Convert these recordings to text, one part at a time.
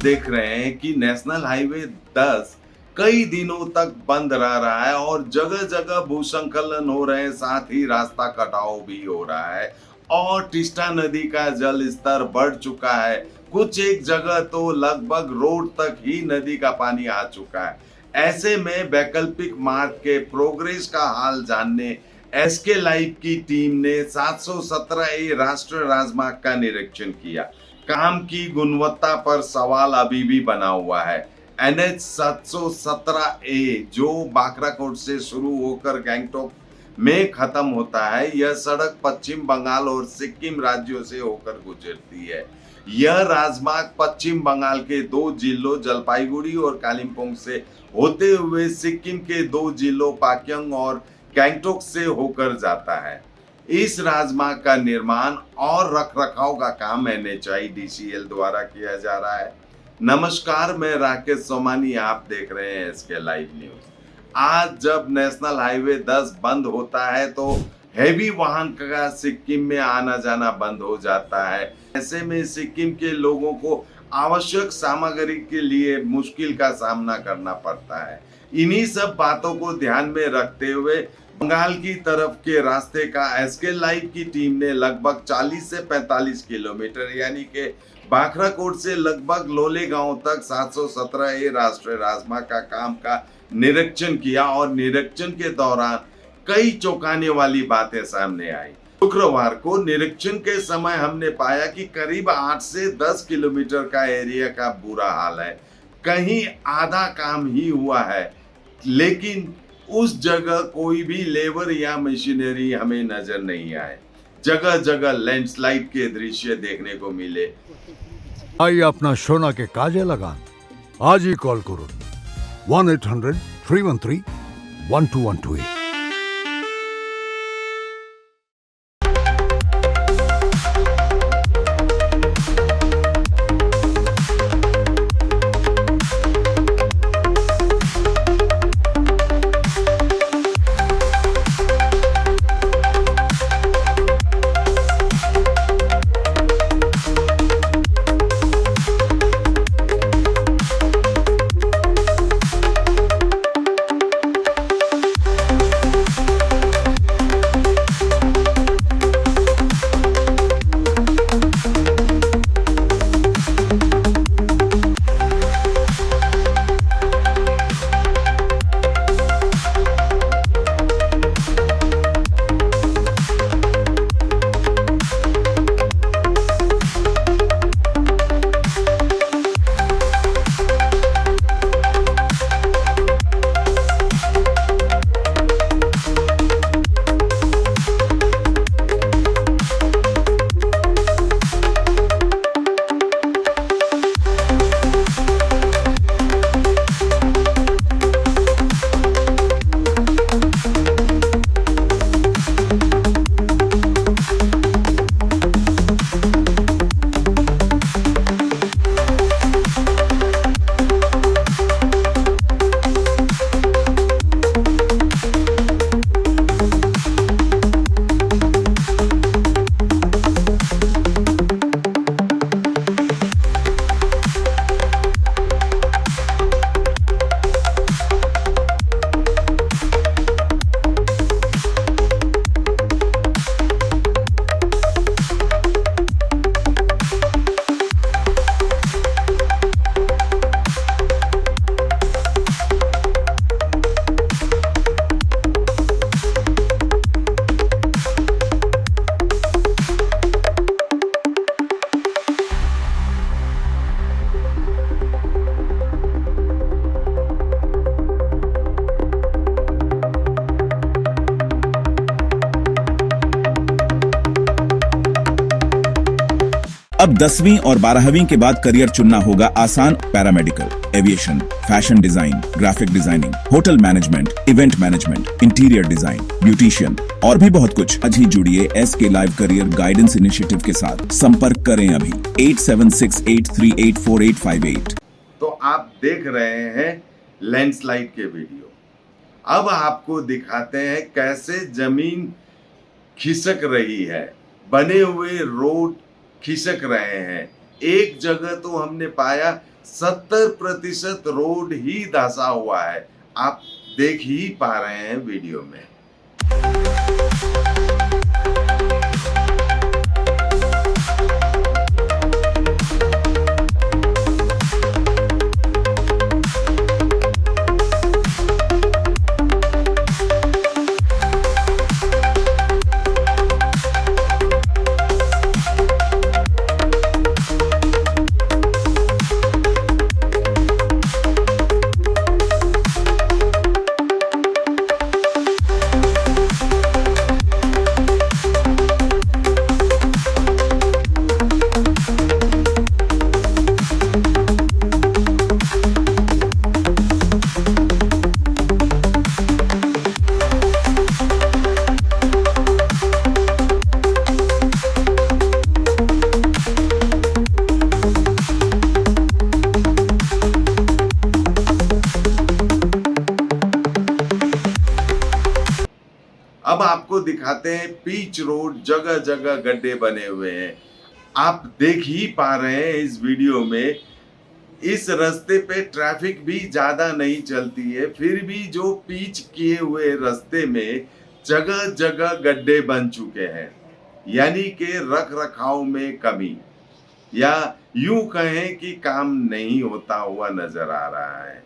देख रहे हैं कि नेशनल हाईवे 10 कई दिनों तक बंद रह रहा है और जगह-जगह भूस्खलन हो रहे हैं, साथ ही रास्ता कटाव भी हो रहा है और टिस्टा नदी का जल स्तर बढ़ चुका है। कुछ एक जगह तो लगभग रोड तक ही नदी का पानी आ चुका है। ऐसे में वैकल्पिक मार्ग के प्रोग्रेस का हाल जानने एसके लाइव की टीम ने 717 ए राष्ट्रीय राजमार्ग का निरीक्षण किया। काम की गुणवत्ता पर सवाल अभी भी बना हुआ है। एनएच 717 ए जो बाकराकोट से शुरू होकर गैंगटॉक में खत्म होता है, यह सड़क पश्चिम बंगाल और सिक्किम राज्यों से होकर गुजरती है। यह राजमार्ग पश्चिम बंगाल के 2 जिलों जलपाईगुड़ी और कालिम्पोंग से होते हुए सिक्किम के 2 जिलों पाक्योंग और गैंगटॉक से होकर जाता है। इस राजमार्ग का निर्माण और रखरखाव का काम NHIDCL द्वारा किया जा रहा है। नमस्कार, मैं राकेश सोमानी, आप देख रहे हैं एसके लाइव न्यूज। आज जब नेशनल हाईवे 10 बंद होता है तो हैवी वाहन का सिक्किम में आना जाना बंद हो जाता है। ऐसे में सिक्किम के लोगों को आवश्यक सामग्री के लिए मुश्किल का सामना करना पड़ता है। इन्हीं सब बातों को ध्यान में रखते हुए बंगाल की तरफ के रास्ते का एसके लाइव की टीम ने लगभग 40 से 45 किलोमीटर यानी कि बाकराकोट से लगभग लोलेगांव तक 717 ए राष्ट्रीय राजमार्ग का काम का निरीक्षण किया और निरीक्षण के दौरान कई चौंकाने वाली बातें सामने आई। शुक्रवार को निरीक्षण के समय हमने पाया कि करीब 8 से 10 किलोमीटर का एरिया का बुरा हाल है। कहीं आधा काम ही हुआ है, लेकिन उस जगह कोई भी लेबर या मशीनरी हमें नजर नहीं आए। जगह जगह लैंडस्लाइड के दृश्य देखने को मिले। তাই আপনার সোনাকে কাজে লাগান। আজই কল করুন 1-800-313-1212 अब 10वीं और 12वीं के बाद करियर चुनना होगा आसान। Paramedical, aviation, fashion design, graphic designing, hotel management, event management, interior design, beautician और भी बहुत कुछ। आज ही जुड़िए SK live career guidance initiative के साथ। संपर्क करें अभी 8768384858। तो आप देख रहे हैं लैंडस्लाइड के वीडियो। अब आपको दिखाते हैं कैसे जमीन खिसक रही है, बने हुए रोड खिसक रहे हैं। एक जगह तो हमने पाया 70% रोड ही धंसा हुआ है। आप देख ही पा रहे हैं वीडियो में। अब आपको दिखाते हैं पीच रोड, जगह जगह गड्ढे बने हुए हैं। आप देख ही पा रहे हैं इस वीडियो में, इस रास्ते पे ट्रैफिक भी ज्यादा नहीं चलती है, फिर भी जो पीच किए हुए रास्ते में जगह जगह गड्ढे बन चुके हैं, यानी कि रख रखाव में कमी, या यूं कहें कि काम नहीं होता हुआ नजर आ रहा है।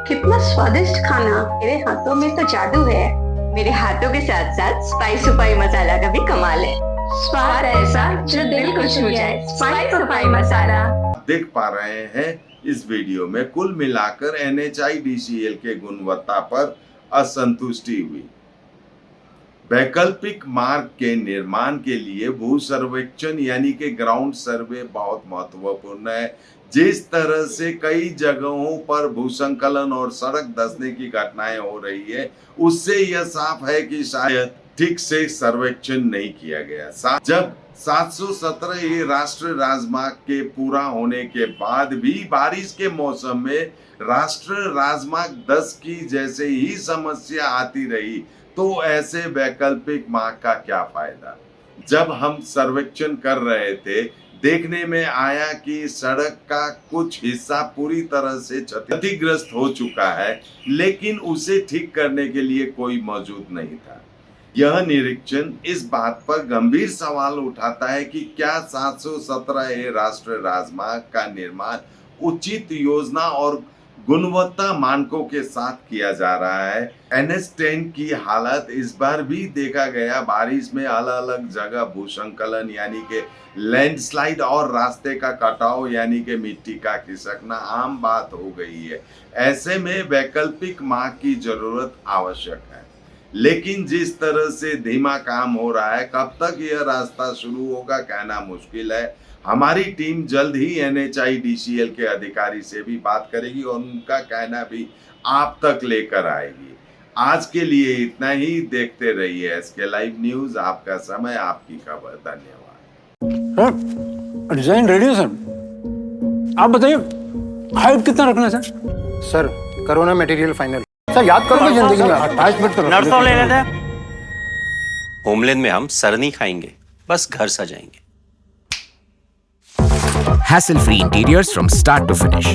कितना स्वादिष्ट खाना। मेरे हाथों में तो जादू है। मेरे हाथों के साथ साथ स्पाइस सुपाई मसाला का भी कमाल है। स्वाद ऐसा जो दिल को छू जाए। स्पाइस सुपाई मसाला। देख पा रहे हैं इस वीडियो में, कुल मिलाकर NHIDCL के गुणवत्ता पर असंतुष्टि हुई। वैकल्पिक मार्ग के निर्माण के लिए भू सर्वेक्षण यानी कि ग्राउंड सर्वे बहुत महत्वपूर्ण है। जिस तरह से कई जगहों पर भूसंकलन और सड़क धंसने की घटनाएं हो रही है, उससे यह साफ है कि शायद ठीक से सर्वेक्षण नहीं किया गया। जब 717 ये राष्ट्रीय राजमार्ग के पूरा होने के बाद भी बारिश के मौसम में राष्ट्रीय राजमार्ग 10 की जैसे ही समस्या आती रही, तो ऐसे वैकल्पिक मार्ग का क्या फायदा। जब हम सर्वेक्षण कर रहे थे, देखने में आया कि सड़क का कुछ हिस्सा पूरी तरह से क्षतिग्रस्त हो चुका है, लेकिन उसे ठीक करने के लिए कोई मौजूद नहीं था। यह निरीक्षण इस बात पर गंभीर सवाल उठाता है कि क्या 717 राष्ट्रीय राजमार्ग का निर्माण उचित योजना और गुणवत्ता मानकों के साथ किया जा रहा है। NH10 की हालत इस बार भी देखा गया। बारिश में अलग अलग जगह भूसंकलन यानी कि लैंडस्लाइड और रास्ते का कटाव यानी कि मिट्टी का खिसकना आम बात हो गई है। ऐसे में वैकल्पिक मार्ग की जरूरत आवश्यक है, लेकिन जिस तरह से धीमा काम हो रहा है, कब तक यह रास्ता शुरू होगा कहना मुश्किल है। हमारी टीम जल्द ही NHIDCL के अधिकारी से भी बात करेगी और उनका कहना भी आप तक लेकर आएगी। आज के लिए इतना ही। देखते रहिए SK लाइव न्यूज। आपका समय, आपकी खबर। धन्यवाद। सर डिजाइन रेडी है सर। आप बताइए हाइट कितना रखना है सर? सर करो ना मटेरियल फाइनल। सर याद करो जिंदगी में 28 मिनट तो नर्सों ले लेते हैं। होमलैंड में हम सर नहीं खाएंगे, बस घर सजाएंगे। Hassle-free interiors from start to finish.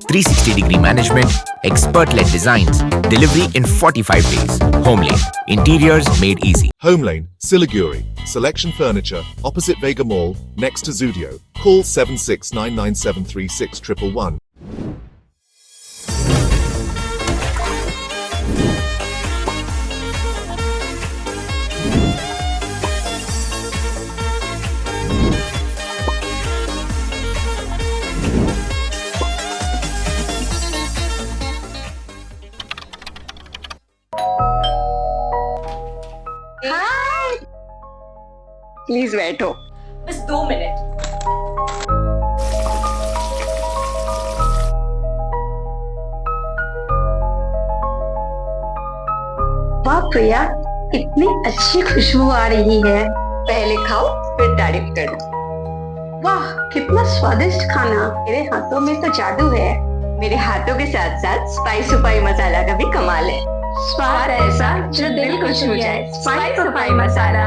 360-degree management, expert-led designs, delivery in 45 days. Homelane, interiors made easy. Homelane, Siliguri. Selection Furniture, opposite Vega Mall, next to Zudio. Call 7699736111. Hi, please बैठो। बस 2 minute. वाह प्रिया, कितनी अच्छी खुशबू आ रही है। पहले खाओ फिर तारीफ करना। वाह कितना स्वादिष्ट खाना। मेरे हाथों में तो जादू है। मेरे हाथों के साथ साथ स्पाइस सुपाई मसाला का भी कमाल है। स्वाद ऐसा जो दिल को छू जाए। स्पाइस सुपाई मसाला।